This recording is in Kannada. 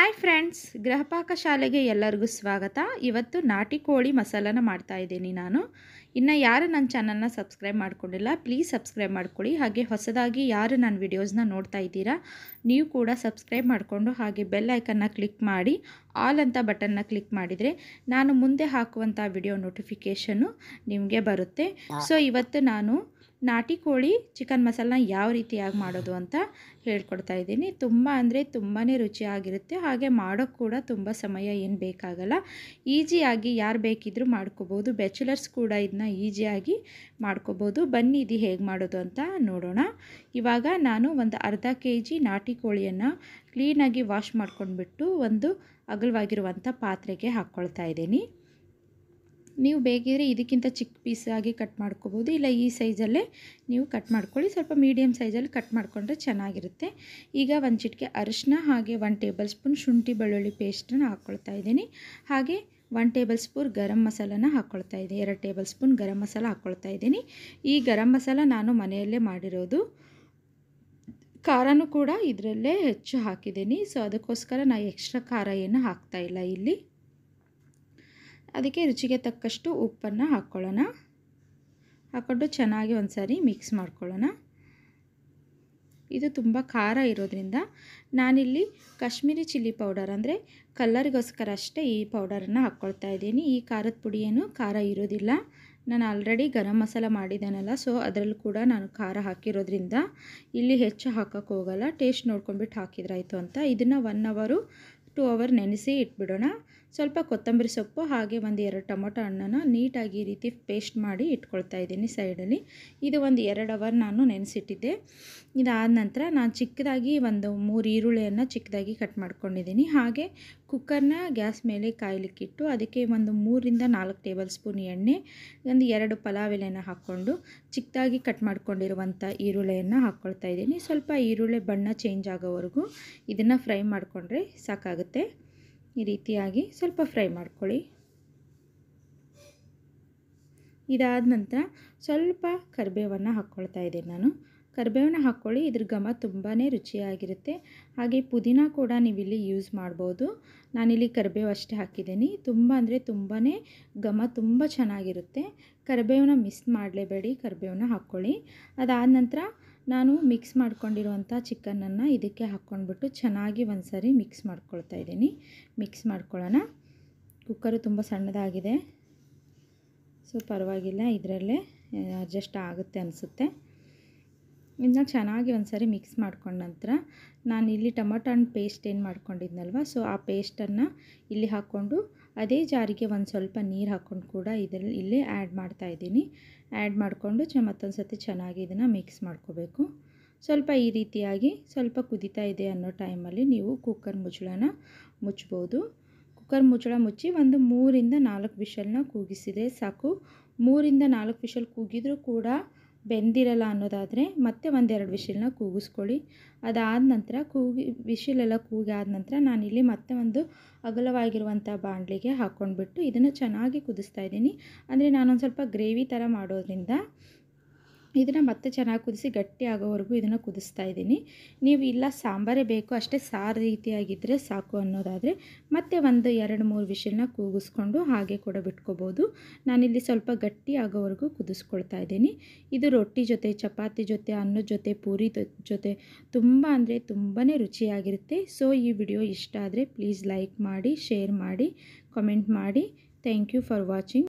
ಹಾಯ್ ಫ್ರೆಂಡ್ಸ್, ಗೃಹಪಾಕ ಶಾಲೆಗೆ ಎಲ್ಲರಿಗೂ ಸ್ವಾಗತ. ಇವತ್ತು ನಾಟಿ ಕೋಳಿ ಮಸಾಲನ ಮಾಡ್ತಾ ಇದ್ದೀನಿ ನಾನು. ಇನ್ನು ಯಾರು ನನ್ನ ಚಾನಲ್ನ ಸಬ್ಸ್ಕ್ರೈಬ್ ಮಾಡ್ಕೊಂಡಿಲ್ಲ, ಪ್ಲೀಸ್ ಸಬ್ಸ್ಕ್ರೈಬ್ ಮಾಡ್ಕೊಳ್ಳಿ. ಹಾಗೆ ಹೊಸದಾಗಿ ಯಾರು ನನ್ನ ವಿಡಿಯೋಸ್ನ ನೋಡ್ತಾ ಇದ್ದೀರಾ, ನೀವು ಕೂಡ ಸಬ್ಸ್ಕ್ರೈಬ್ ಮಾಡಿಕೊಂಡು ಹಾಗೆ ಬೆಲ್ ಐಕನ್ನ ಕ್ಲಿಕ್ ಮಾಡಿ ಆಲ್ ಅಂತ ಬಟನ್ನ ಕ್ಲಿಕ್ ಮಾಡಿದರೆ ನಾನು ಮುಂದೆ ಹಾಕುವಂಥ ವಿಡಿಯೋ ನೋಟಿಫಿಕೇಷನ್ನು ನಿಮಗೆ ಬರುತ್ತೆ. ಸೊ ಇವತ್ತು ನಾನು ನಾಟಿ ಕೋಳಿ ಚಿಕನ್ ಮಸಾಲನ ಯಾವ ರೀತಿಯಾಗಿ ಮಾಡೋದು ಅಂತ ಹೇಳ್ಕೊಡ್ತಾ ಇದ್ದೀನಿ. ತುಂಬ ಅಂದರೆ ತುಂಬಾ ರುಚಿಯಾಗಿರುತ್ತೆ. ಹಾಗೆ ಮಾಡೋಕ್ಕೆ ಕೂಡ ತುಂಬ ಸಮಯ ಏನು ಬೇಕಾಗಲ್ಲ. ಈಸಿಯಾಗಿ ಯಾರು ಬೇಕಿದ್ದರೂ ಮಾಡ್ಕೋಬೋದು. ಬ್ಯಾಚುಲರ್ಸ್ ಕೂಡ ಇದನ್ನ ಈಸಿಯಾಗಿ ಮಾಡ್ಕೋಬೋದು. ಬನ್ನಿ ಇದು ಹೇಗೆ ಮಾಡೋದು ಅಂತ ನೋಡೋಣ. ಇವಾಗ ನಾನು ಒಂದು ಅರ್ಧ kg ನಾಟಿ ಕೋಳಿಯನ್ನು ಕ್ಲೀನಾಗಿ ವಾಶ್ ಮಾಡ್ಕೊಂಡ್ಬಿಟ್ಟು ಒಂದು ಅಗಲವಾಗಿರುವಂಥ ಪಾತ್ರೆಗೆ ಹಾಕ್ಕೊಳ್ತಾ ಇದ್ದೀನಿ. ನೀವು ಬೇಕಿದ್ರೆ ಇದಕ್ಕಿಂತ ಚಿಕ್ಕ ಪೀಸಾಗಿ ಕಟ್ ಮಾಡ್ಕೋಬೋದು, ಇಲ್ಲ ಈ ಸೈಜಲ್ಲೇ ನೀವು ಕಟ್ ಮಾಡ್ಕೊಳ್ಳಿ. ಸ್ವಲ್ಪ ಮೀಡಿಯಮ್ ಸೈಜಲ್ಲಿ ಕಟ್ ಮಾಡಿಕೊಂಡ್ರೆ ಚೆನ್ನಾಗಿರುತ್ತೆ. ಈಗ ಒಂದು ಚಿಟಿಕೆ ಅರಿಶಿನ ಹಾಗೆ 1 ಟೇಬಲ್ ಸ್ಪೂನ್ ಶುಂಠಿ ಬೆಳ್ಳುಳ್ಳಿ ಪೇಸ್ಟನ್ನು ಹಾಕ್ಕೊಳ್ತಾ ಇದ್ದೀನಿ. ಹಾಗೆ 1 ಟೇಬಲ್ ಸ್ಪೂನ್ ಗರಂ ಮಸಾಲನ ಹಾಕ್ಕೊಳ್ತಾ ಇದ್ದೀನಿ. 2 ಟೇಬಲ್ ಸ್ಪೂನ್ ಗರಂ ಮಸಾಲ ಹಾಕ್ಕೊಳ್ತಾ ಇದ್ದೀನಿ. ಈ ಗರಂ ಮಸಾಲ ನಾನು ಮನೆಯಲ್ಲೇ ಮಾಡಿರೋದು. ಖಾರನೂ ಕೂಡ ಇದರಲ್ಲೇ ಹೆಚ್ಚು ಹಾಕಿದ್ದೀನಿ. ಸೊ ಅದಕ್ಕೋಸ್ಕರ ನಾನು ಎಕ್ಸ್ಟ್ರಾ ಖಾರ ಏನು ಹಾಕ್ತಾಯಿಲ್ಲ ಇಲ್ಲಿ. ಅದಕ್ಕೆ ರುಚಿಗೆ ತಕ್ಕಷ್ಟು ಉಪ್ಪನ್ನು ಹಾಕ್ಕೊಳ್ಳೋಣ. ಹಾಕ್ಕೊಂಡು ಚೆನ್ನಾಗಿ ಒಂದು ಸಾರಿ ಮಿಕ್ಸ್ ಮಾಡ್ಕೊಳ್ಳೋಣ. ಇದು ತುಂಬ ಖಾರ ಇರೋದ್ರಿಂದ ನಾನಿಲ್ಲಿ ಕಾಶ್ಮೀರಿ ಚಿಲ್ಲಿ ಪೌಡರ್ ಅಂದರೆ ಕಲರಿಗೋಸ್ಕರ ಅಷ್ಟೇ ಈ ಪೌಡರನ್ನು ಹಾಕ್ಕೊಳ್ತಾ ಇದ್ದೀನಿ. ಈ ಖಾರದ ಪುಡಿ ಏನು ಖಾರ ಇರೋದಿಲ್ಲ. ನಾನು ಆಲ್ರೆಡಿ ಗರಂ ಮಸಾಲ ಮಾಡಿದ್ದಾನಲ್ಲ, ಸೊ ಅದರಲ್ಲೂ ಕೂಡ ನಾನು ಖಾರ ಹಾಕಿರೋದ್ರಿಂದ ಇಲ್ಲಿ ಹೆಚ್ಚು ಹಾಕೋಕ್ಕೆ ಹೋಗಲ್ಲ. ಟೇಸ್ಟ್ ನೋಡ್ಕೊಂಡ್ಬಿಟ್ಟು ಹಾಕಿದ್ರಾಯ್ತು ಅಂತ. ಇದನ್ನು 1 ಅವರ್ 2 ಅವರ್ ನೆನೆಸಿ ಇಟ್ಬಿಡೋಣ. ಸ್ವಲ್ಪ ಕೊತ್ತಂಬರಿ ಸೊಪ್ಪು ಹಾಗೆ 1-2 ಟೊಮೊಟೊ ಹಣ್ಣನ್ನು ನೀಟಾಗಿ ಈ ರೀತಿ ಪೇಸ್ಟ್ ಮಾಡಿ ಇಟ್ಕೊಳ್ತಾ ಇದ್ದೀನಿ ಸೈಡಲ್ಲಿ. ಇದು 1-2 ಅವರ್ ನಾನು ನೆನೆಸಿಟ್ಟಿದ್ದೆ. ಇದಾದ ನಂತರ ನಾನು ಚಿಕ್ಕದಾಗಿ 3 ಈರುಳ್ಳಿಯನ್ನು ಚಿಕ್ಕದಾಗಿ ಕಟ್ ಮಾಡ್ಕೊಂಡಿದ್ದೀನಿ. ಹಾಗೆ ಕುಕ್ಕರ್ನ ಗ್ಯಾಸ್ ಮೇಲೆ ಕಾಯ್ಲಿಕ್ಕಿಟ್ಟು ಅದಕ್ಕೆ 3-4 ಟೇಬಲ್ ಸ್ಪೂನ್ ಎಣ್ಣೆ, 2 ಪಲಾವ್ ಎಲೆನ ಹಾಕ್ಕೊಂಡು ಚಿಕ್ಕದಾಗಿ ಕಟ್ ಮಾಡ್ಕೊಂಡಿರುವಂಥ ಈರುಳ್ಳಿಯನ್ನು ಹಾಕ್ಕೊಳ್ತಾ ಇದ್ದೀನಿ. ಸ್ವಲ್ಪ ಈರುಳ್ಳಿ ಬಣ್ಣ ಚೇಂಜ್ ಆಗೋವರೆಗೂ ಇದನ್ನು ಫ್ರೈ ಮಾಡಿಕೊಂಡ್ರೆ ಸಾಕಾಗುತ್ತೆ. ಈ ರೀತಿಯಾಗಿ ಸ್ವಲ್ಪ ಫ್ರೈ ಮಾಡ್ಕೊಳ್ಳಿ. ಇದಾದ ನಂತರ ಸ್ವಲ್ಪ ಕರಿಬೇವನ್ನು ಹಾಕ್ಕೊಳ್ತಾ ಇದ್ದೀನಿ ನಾನು. ಕರಿಬೇವನ್ನ ಹಾಕ್ಕೊಳ್ಳಿ, ಇದ್ರ ಘಮ ತುಂಬಾ ರುಚಿಯಾಗಿರುತ್ತೆ. ಹಾಗೆ ಪುದೀನ ಕೂಡ ನೀವಿಲ್ಲಿ ಯೂಸ್ ಮಾಡ್ಬೋದು. ನಾನಿಲ್ಲಿ ಕರಿಬೇವು ಅಷ್ಟೇ ಹಾಕಿದ್ದೀನಿ. ತುಂಬ ಅಂದರೆ ತುಂಬಾ ಘಮ ತುಂಬ ಚೆನ್ನಾಗಿರುತ್ತೆ. ಕರಿಬೇವನ್ನ ಮಿಸ್ ಮಾಡಲೇಬೇಡಿ, ಕರಿಬೇವನ್ನ ಹಾಕ್ಕೊಳ್ಳಿ. ಅದಾದ ನಂತರ ನಾನು ಮಿಕ್ಸ್ ಮಾಡ್ಕೊಂಡಿರುವಂಥ ಚಿಕನನ್ನು ಇದಕ್ಕೆ ಹಾಕ್ಕೊಂಡ್ಬಿಟ್ಟು ಚೆನ್ನಾಗಿ ಒಂದು ಸಾರಿ ಮಿಕ್ಸ್ ಮಾಡ್ಕೊಳ್ತಾ ಇದ್ದೀನಿ. ಮಿಕ್ಸ್ ಮಾಡ್ಕೊಳ್ಳೋಣ. ಕುಕ್ಕರು ತುಂಬ ಸಣ್ಣದಾಗಿದೆ, ಸೊ ಪರವಾಗಿಲ್ಲ, ಇದರಲ್ಲೇ ಅಡ್ಜಸ್ಟ್ ಆಗುತ್ತೆ ಅನಿಸುತ್ತೆ. ಇದನ್ನ ಚೆನ್ನಾಗಿ ಒಂದು ಸಾರಿ ಮಿಕ್ಸ್ ಮಾಡ್ಕೊಂಡ ನಂತರ ನಾನು ಇಲ್ಲಿ ಟೊಮೊಟೊ ಹಣ್ಣು ಪೇಸ್ಟ್ ಏನು ಮಾಡ್ಕೊಂಡಿದ್ನಲ್ವ, ಸೊ ಆ ಪೇಸ್ಟನ್ನು ಇಲ್ಲಿ ಹಾಕ್ಕೊಂಡು ಅದೇ ಜಾರಿಗೆ ಒಂದು ಸ್ವಲ್ಪ ನೀರು ಹಾಕ್ಕೊಂಡು ಕೂಡ ಇಲ್ಲೇ ಆ್ಯಡ್ ಮಾಡ್ತಾಯಿದ್ದೀನಿ. ಆ್ಯಡ್ ಮಾಡಿಕೊಂಡು ಮತ್ತೊಂದು ಸತಿ ಚೆನ್ನಾಗಿ ಇದನ್ನು ಮಿಕ್ಸ್ ಮಾಡ್ಕೋಬೇಕು. ಸ್ವಲ್ಪ ಈ ರೀತಿಯಾಗಿ ಸ್ವಲ್ಪ ಕುದೀತಾ ಇದೆ ಅನ್ನೋ ಟೈಮಲ್ಲಿ ನೀವು ಕುಕ್ಕರ್ ಮುಚ್ಚಳನ ಮುಚ್ಬೋದು. ಕುಕ್ಕರ್ ಮುಚ್ಚಳ ಮುಚ್ಚಿ 3-4 ವಿಷಲ್ನ ಕೂಗಿಸಿದರೆ ಸಾಕು. 3-4 ವಿಷಲ್ ಕೂಗಿದ್ರೂ ಕೂಡ ಬೆಂದಿರಲ್ಲ ಅನ್ನೋದಾದರೆ ಮತ್ತೆ 1-2 ವಿಷಲ್ನ ಕೂಗಿಸ್ಕೊಳ್ಳಿ. ಅದಾದ ನಂತರ ವಿಷಲೆಲ್ಲ ಕೂಗಾದ ನಂತರ ನಾನಿಲ್ಲಿ ಮತ್ತೆ ಒಂದು ಅಗಲವಾಗಿರುವಂಥ ಬಾಣಲಿಗೆ ಹಾಕ್ಕೊಂಡ್ಬಿಟ್ಟು ಇದನ್ನು ಚೆನ್ನಾಗಿ ಕುದಿಸ್ತಾ ಇದ್ದೀನಿ. ಅಂದರೆ ನಾನೊಂದು ಸ್ವಲ್ಪ ಗ್ರೇವಿ ಥರ ಮಾಡೋದ್ರಿಂದ ಇದನ್ನು ಮತ್ತೆ ಚೆನ್ನಾಗಿ ಕುದಿಸಿ ಗಟ್ಟಿ ಆಗೋವರೆಗೂ ಇದನ್ನು ಕುದಿಸ್ತಾ ಇದ್ದೀನಿ. ನೀವು ಇಲ್ಲ ಸಾಂಬಾರೇ ಬೇಕು ಅಷ್ಟೇ ಸಾರು ರೀತಿಯಾಗಿದ್ದರೆ ಸಾಕು ಅನ್ನೋದಾದರೆ ಮತ್ತೆ 1-2-3 ವಿಷಲ್ನ ಕೂಗಿಸ್ಕೊಂಡು ಹಾಗೆ ಕೂಡ ಬಿಟ್ಕೋಬೋದು. ನಾನಿಲ್ಲಿ ಸ್ವಲ್ಪ ಗಟ್ಟಿ ಆಗೋವರೆಗೂ ಕುದಿಸ್ಕೊಳ್ತಾ ಇದ್ದೀನಿ. ಇದು ರೊಟ್ಟಿ ಜೊತೆ, ಚಪಾತಿ ಜೊತೆ, ಅನ್ನದ ಜೊತೆ, ಪೂರಿ ಜೊತೆ ತುಂಬ ಅಂದರೆ ತುಂಬಾ ರುಚಿಯಾಗಿರುತ್ತೆ. ಸೊ ಈ ವಿಡಿಯೋ ಇಷ್ಟ ಆದರೆ ಪ್ಲೀಸ್ ಲೈಕ್ ಮಾಡಿ, ಶೇರ್ ಮಾಡಿ, ಕಮೆಂಟ್ ಮಾಡಿ. Thank you for watching.